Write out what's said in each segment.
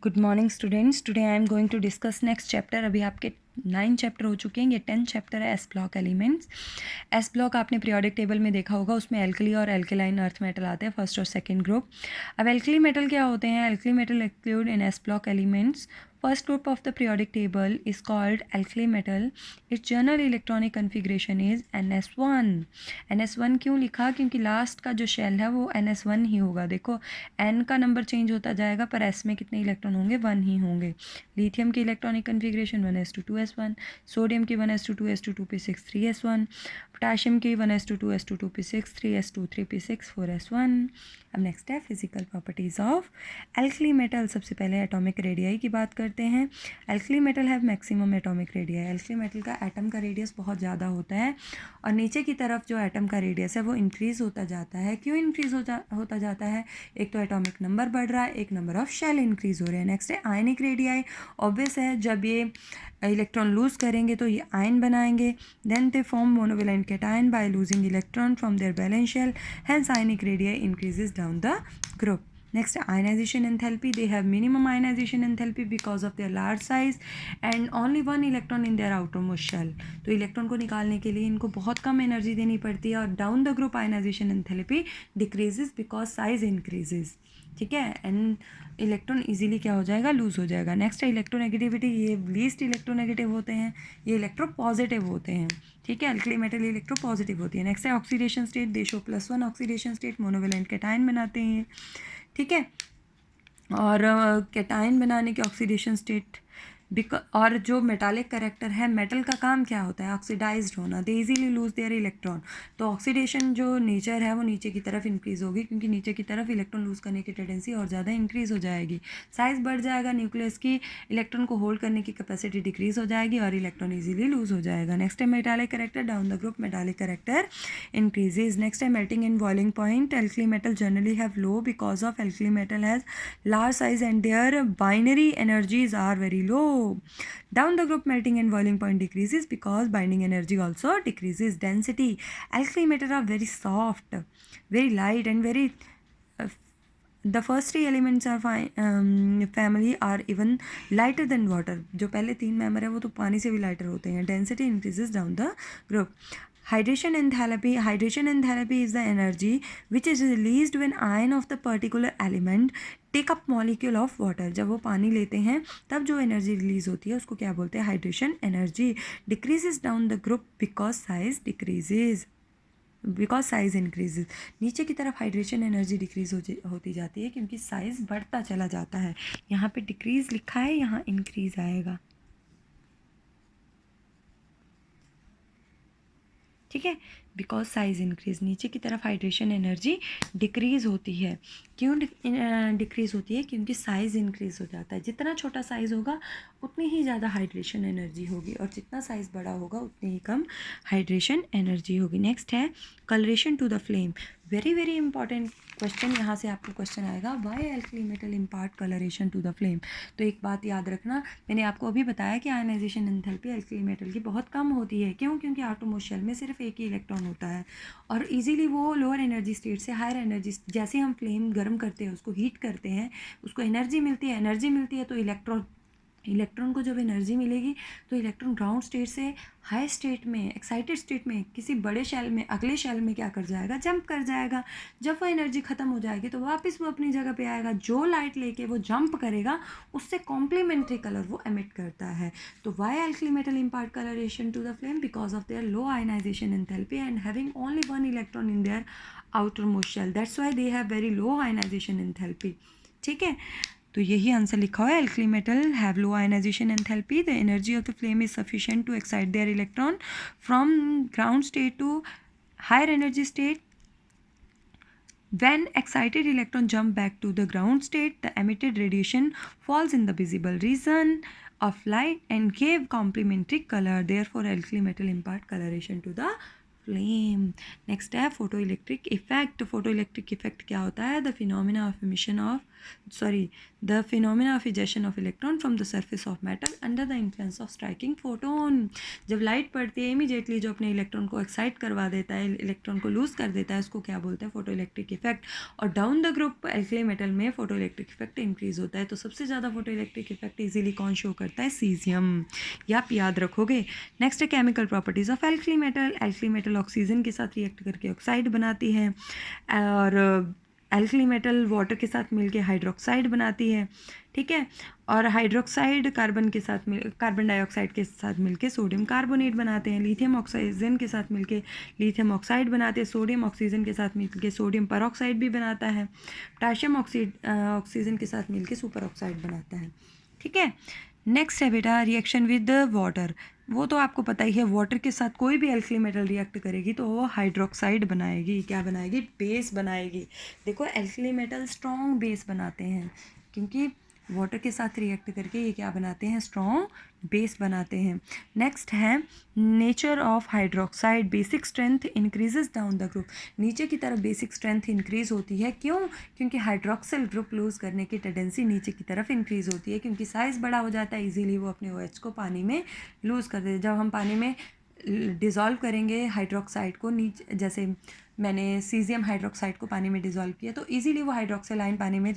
Good morning students, today I am going to discuss next chapter. अभी आपके 9 chapter हो चुके हैं, ये 10th चैप्टर है S block elements. S block आपने पीरियोडिक टेबल में देखा होगा, उसमें एल्कली और एल्केलाइन अर्थ मेटल आते हैं, फर्स्ट और सेकंड ग्रुप। अब एल्कली मेटल क्या होते हैं? Alkali metal include in S block elements. First group of the periodic table is called alkali metal. Its general electronic configuration is NS1. NS1 क्यों लिखा? क्योंकि लास्ट का जो शेल है वो NS1 ही होगा। देखो N का नंबर चेंज होता जाएगा पर S में कितने इलेक्ट्रॉन होंगे? 1 ही होंगे। लिथियम की electronic configuration 1s2 2s1, sodium की 1s2 2s2 3s1, पोटाशियम की 1s2 2s2 3s2 3p6 4s1। अब नेक्स्ट है physical properties of alkali metal. सबसे पहले एटॉमिक रेडियाई की बात करते हैं। Alkali metal have maximum atomic radii. Alkali metal का एटम का रेडियस बहुत ज़्यादा होता है और नीचे की तरफ जो एटम का रेडियस है वो इंक्रीज़ होता जाता है। क्यों इंक्रीज़ होता जाता है? एक तो एटॉमिक नंबर बढ़ रहा है, एक नंबर ऑफ शेल इंक्रीज़ हो रहे हैं। नेक्स्ट है आयनिक रेडियाई। ऑब्वियस है, जब ये इलेक्ट्रॉन लूज़ करेंगे तो ये आयन बनाएंगे। Then they form monovalent cation by losing electron from their valence shell, hence ionic radii increases down the group. Next, ionization enthalpy. They have minimum ionization enthalpy because of their large size and only one electron in their outermost shell. तो electron को निकालने के लिए इनको बहुत कम energy देनी पड़ती है और down the group ionization enthalpy decreases because size increases. ठीक है, एंड इलेक्ट्रॉन इजीली क्या हो जाएगा? लूज हो जाएगा। नेक्स्ट है इलेक्ट्रोनेगेटिविटी। ये लीस्ट इलेक्ट्रोनेगेटिव होते हैं, ये इलेक्ट्रो पॉजिटिव होते हैं। ठीक है, अल्कली मेटल इलेक्ट्रो पॉजिटिव होती है। नेक्स्ट है ऑक्सीडेशन स्टेट। दे show +1 oxidation state, monovalent cation बनाते हैं। ठीक है, और कैटायन बनाने के ऑक्सीडेशन स्टेट और जो मेटालिक कैरेक्टर है, मेटल का काम क्या होता है? ऑक्सीडाइज्ड होना। They easily lose their electron. तो ऑक्सीडेशन जो नेचर है वो नीचे की तरफ इंक्रीज़ होगी, क्योंकि नीचे की तरफ इलेक्ट्रॉन लूज़ करने की टेंडेंसी और ज़्यादा इंक्रीज़ हो जाएगी। साइज़ बढ़ जाएगा, न्यूक्लियस की इलेक्ट्रॉन को होल्ड करने की कैपेसिटी डिक्रीज़ हो जाएगी और इलेक्ट्रॉन ईजिली लूज़ हो जाएगा। नेक्स्ट है metallic character. Down the group metallic character increases. Next है melting and boiling point. Alkali metal generally have low because of alkali metal has large size and their binary energies are very low. Down the group melting and boiling point decreases because binding energy also decreases. Density. Alkali metal are very soft, very light and very the first 3 elements are family are even lighter than water. जो पहले 3 member है वो तो पानी से भी lighter होते हैं. Density increases down the group. Hydration enthalpy. Hydration enthalpy is the energy which is released when ion of the particular element take up molecule of water. जब वो पानी लेते हैं तब जो एनर्जी रिलीज होती है उसको क्या बोलते हैं? Hydration energy. Decreases down the group because size decreases, because size increases. नीचे की तरफ हाइड्रेशन एनर्जी डिक्रीज होती जाती है क्योंकि साइज बढ़ता चला जाता है. यहाँ पे डिक्रीज लिखा है, यहाँ इंक्रीज आएगा. ठीक है, बिकॉज साइज इंक्रीज. नीचे की तरफ हाइड्रेशन एनर्जी डिक्रीज़ होती है. क्यों डिक्रीज़ होती है? क्योंकि साइज़ इंक्रीज़ हो जाता है. जितना छोटा साइज़ होगा उतनी ही ज़्यादा हाइड्रेशन एनर्जी होगी और जितना साइज़ बड़ा होगा उतनी ही कम हाइड्रेशन एनर्जी होगी. नेक्स्ट है coloration to the flame. Very very important question. यहाँ से आपको क्वेश्चन आएगा, why alkali metal impart coloration to the flame. तो एक बात याद रखना, मैंने आपको अभी बताया कि आयनाइजेशन एंथैल्पी एल्कली मेटल की बहुत कम होती है. क्यों? क्योंकि आटोमोस्ट शेल में सिर्फ एक ही इलेक्ट्रॉन होता है और इजीली वो लोअर एनर्जी स्टेट से हायर एनर्जी, जैसे हम फ्लेम गर्म करते हैं, उसको हीट करते हैं, उसको एनर्जी मिलती है तो इलेक्ट्रॉन को जब एनर्जी मिलेगी तो इलेक्ट्रॉन ग्राउंड स्टेट से हाई स्टेट में, एक्साइटेड स्टेट में, किसी बड़े शेल में, अगले शेल में क्या कर जाएगा? जंप कर जाएगा. जब वो एनर्जी ख़त्म हो जाएगी तो वापस वो अपनी जगह पे आएगा. जो लाइट लेके वो जंप करेगा उससे कॉम्प्लीमेंट्री कलर वो एमिट करता है. तो why alkali metal impart coloration to the flame? Because of their low ionisation enthalpy and having only one electron in their outermost shell. That's why they have very low ionization enthalpy. ठीक है, तो यही answer लिखा हुआ है. Alkali metal have low ionisation enthalpy. The energy of the flame is sufficient to excite their electron from ground state to higher energy state. When excited electron jump back to the ground state, the emitted radiation falls in the visible region of light and gave complementary color. Therefore, alkali metal impart coloration to the flame. Next है photoelectric effect. Photoelectric effect क्या होता है? The phenomena of emission of the phenomena of ejection of electron from the surface of metal under the influence of striking photon। जब light पड़ती है immediately जो अपने electron को एक्साइट करवा देता है, इलेक्ट्रॉन को लूज़ कर देता है, उसको क्या बोलते हैं? Photo electric effect. और down the group alkali metal में फोटो इलेक्ट्रिक इफेक्ट इंक्रीज होता है। तो सबसे ज़्यादा फोटो इलेक्ट्रिक इफेक्ट इजीली कौन शो करता है? सीजियम। ये आप याद रखोगे। नेक्स्ट है chemical properties of alkali metal. Alkali metal oxygen के साथ रिएक्ट करके ऑक्साइड बनाती है, और एल्कली मेटल वाटर के साथ मिलके हाइड्रोक्साइड बनाती है, ठीक है। और हाइड्रोक्साइड कार्बन डाइऑक्साइड के साथ मिलके सोडियम कार्बोनेट बनाते हैं। लिथियम ऑक्सीजन के साथ मिलके लिथियम ऑक्साइड बनाते हैं। सोडियम ऑक्सीजन के साथ मिलके सोडियम परऑक्साइड भी बनाता है। पोटाशियम ऑक्सीजन के साथ मिलके सुपर ऑक्साइड बनाता है, ठीक है। नेक्स्ट है बेटा रिएक्शन विद वाटर। वो तो आपको पता ही है, वाटर के साथ कोई भी एल्कली मेटल रिएक्ट करेगी तो वो हाइड्रोक्साइड बनाएगी। क्या बनाएगी? बेस बनाएगी। देखो एल्कली मेटल स्ट्रॉन्ग बेस बनाते हैं, क्योंकि वाटर के साथ रिएक्ट करके ये क्या बनाते हैं? स्ट्रॉन्ग बेस बनाते हैं। नेक्स्ट है nature of hydroxide. Basic strength increases down the group. नीचे की तरफ बेसिक स्ट्रेंथ इंक्रीज होती है। क्यों? क्योंकि हाइड्रोक्सिल ग्रुप लूज करने की टेंडेंसी नीचे की तरफ इंक्रीज होती है, क्योंकि साइज़ बड़ा हो जाता है, इजीली वो अपने OH को पानी में लूज़ कर देते हैं। जब हम पानी में डिज़ोल्व करेंगे हाइड्रोक्साइड को, नीचे जैसे मैंने सीजियम हाइड्रोक्साइड को पानी में डिज़ोल्व किया, तो इजीली वो हाइड्रोक्सिल आयन पानी में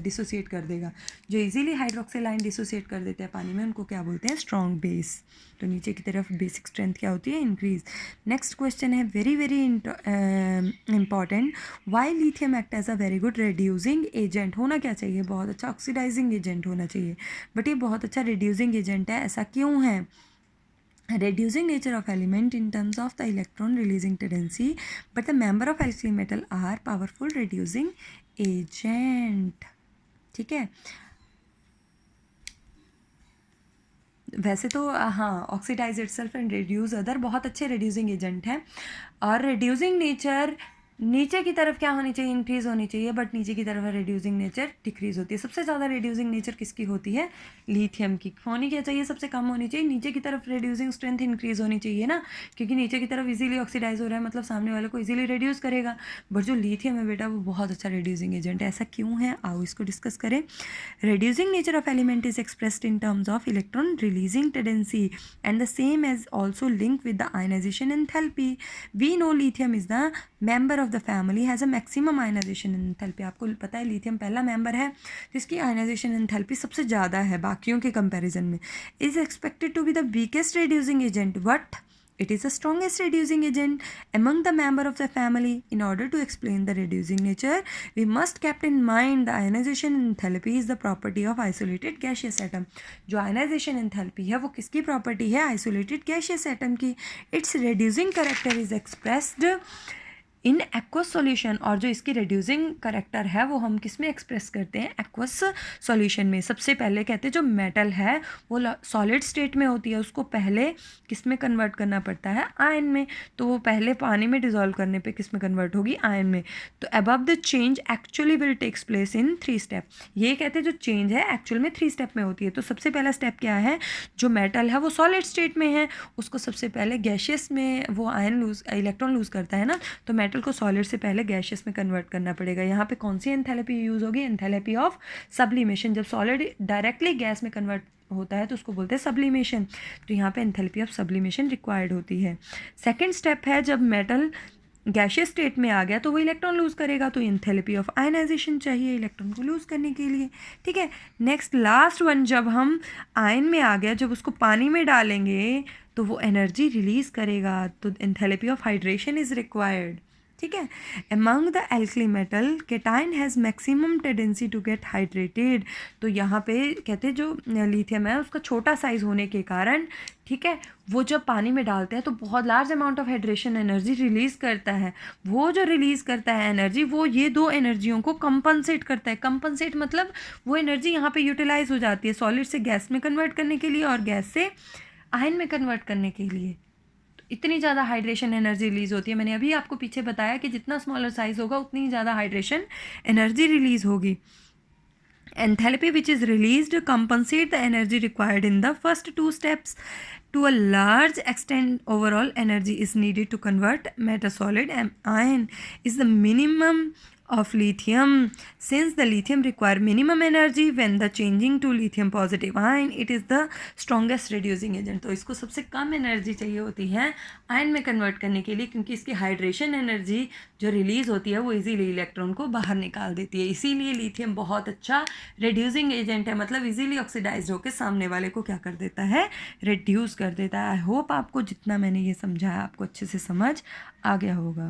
डिसोसिएट कर देगा। जो इजीली हाइड्रोक्सिल आयन डिसोसिएट कर देते हैं पानी में, उनको क्या बोलते हैं? Strong base. तो नीचे की तरफ बेसिक स्ट्रेंथ क्या होती है? इंक्रीज। नेक्स्ट क्वेश्चन है very very important. Why lithium act as a very good reducing agent. होना क्या चाहिए? बहुत अच्छा ऑक्सीडाइजिंग एजेंट होना चाहिए, बट ये बहुत अच्छा रिड्यूसिंग एजेंट है। ऐसा क्यों है? Reducing nature of element in terms of the electron releasing tendency, but the member of alkali metal are powerful reducing agent, ठीक है। वैसे तो हाँ, oxidise itself and reduce other बहुत अच्छे रिड्यूसिंग एजेंट हैं। और रिड्यूसिंग नेचर नीचे की तरफ क्या होनी चाहिए? इंक्रीज होनी चाहिए, बट नीचे की तरफ रिड्यूसिंग नेचर डिक्रीज होती है। सबसे ज़्यादा रिड्यूसिंग नेचर किसकी होती है? लिथियम की। होनी क्या चाहिए? सबसे कम होनी चाहिए। नीचे की तरफ रिड्यूसिंग स्ट्रेंथ इंक्रीज होनी चाहिए ना, क्योंकि नीचे की तरफ इजीली ऑक्सीडाइज हो रहा है, मतलब सामने वाले को इजीली रिड्यूस करेगा। बट जो लिथियम है बेटा वो बहुत अच्छा रिड्यूसिंग एजेंट है। ऐसा क्यों है? आओ इसको डिस्कस करें। Reducing nature of element is expressed in terms of electron releasing tendency and the same as also link with the ionisation enthalpy. We know lithium is the member of the family has a maximum ionisation enthalpy. आपको पता है lithium पहला member है जिसकी ionization enthalpy सबसे ज़्यादा है बाकियों के कंपैरिजन में। Is expected to be the weakest reducing agent, but it is the strongest reducing agent among the member of the family. In order to explain the reducing nature, we must keep in mind the ionization enthalpy is the property of isolated gaseous atom. जो ionization enthalpy है वो किसकी property है? isolated gaseous atom की। its reducing character is expressed in aqueous solution. और जो इसकी reducing character है वो हम किस में एक्सप्रेस करते हैं? एक्वस सॉल्यूशन में। सबसे पहले कहते हैं जो मेटल है वो सॉलिड स्टेट में होती है, उसको पहले किस में कन्वर्ट करना पड़ता है? आयन में। तो वो पहले पानी में डिज़ोल्व करने पे किस में कन्वर्ट होगी? आयन में। तो above the change actually will takes place in 3 step. ये कहते हैं जो चेंज है एक्चुअल में 3 स्टेप में होती है। तो सबसे पहला स्टेप क्या है? जो मेटल है वो सॉलिड स्टेट में है, उसको सबसे पहले गैशियस में वो इलेक्ट्रॉन लूज़ करता है ना, तो मेटल को सॉलिड से पहले गैशियस में कन्वर्ट करना पड़ेगा। यहाँ पे कौन सी एंथैल्पी यूज़ होगी? Enthalpy of sublimation. जब सॉलिड डायरेक्टली गैस में कन्वर्ट होता है तो उसको बोलते हैं सब्लिमेशन। तो यहाँ पे एंथैल्पी ऑफ सब्लिमेशन रिक्वायर्ड होती है। सेकेंड स्टेप है जब मेटल गैशियस स्टेट में आ गया तो वो इलेक्ट्रॉन लूज़ करेगा, तो एंथैल्पी ऑफ आयनाइजेशन चाहिए इलेक्ट्रॉन को लूज़ करने के लिए, ठीक है। नेक्स्ट लास्ट वन, जब हम आयन में आ गया, जब उसको पानी में डालेंगे तो वो एनर्जी रिलीज़ करेगा, तो enthalpy of hydration is required, ठीक है। Among the alkali metal, cation has maximum tendency to get hydrated। तो यहाँ पे कहते हैं जो लिथियम है उसका छोटा साइज होने के कारण, ठीक है, वो जब पानी में डालते हैं तो बहुत large amount of hydration energy release करता है। वो जो रिलीज़ करता है एनर्जी, वो ये दो एनर्जियों को कंपनसेट करता है। कंपनसेट मतलब वो एनर्जी यहाँ पे यूटिलाइज हो जाती है सॉलिड से गैस में कन्वर्ट करने के लिए और गैस से आयन में कन्वर्ट करने के लिए। इतनी ज़्यादा हाइड्रेशन एनर्जी रिलीज़ होती है। मैंने अभी आपको पीछे बताया कि जितना स्मॉलर साइज़ होगा उतनी ज़्यादा हाइड्रेशन एनर्जी रिलीज़ होगी। Enthalpy which is released compensate the energy required in the first 2 steps. To a large extent, overall energy is needed to convert metal solid and ion is the minimum of lithium. Since the lithium require minimum energy when the changing to lithium positive ion, it is the strongest reducing agent. तो इसको सबसे कम energy चाहिए होती है ion में convert करने के लिए, क्योंकि इसकी हाइड्रेशन एनर्जी जो रिलीज होती है वो इजीली इलेक्ट्रॉन को बाहर निकाल देती है. इसीलिए लिथियम बहुत अच्छा रिड्यूसिंग एजेंट है, मतलब इजीली ऑक्सीडाइज होकर सामने वाले को क्या कर देता है, रिड्यूस कर देता है. आई होप आपको जितना मैंने ये समझाया आपको अच्छे से समझ आ गया होगा.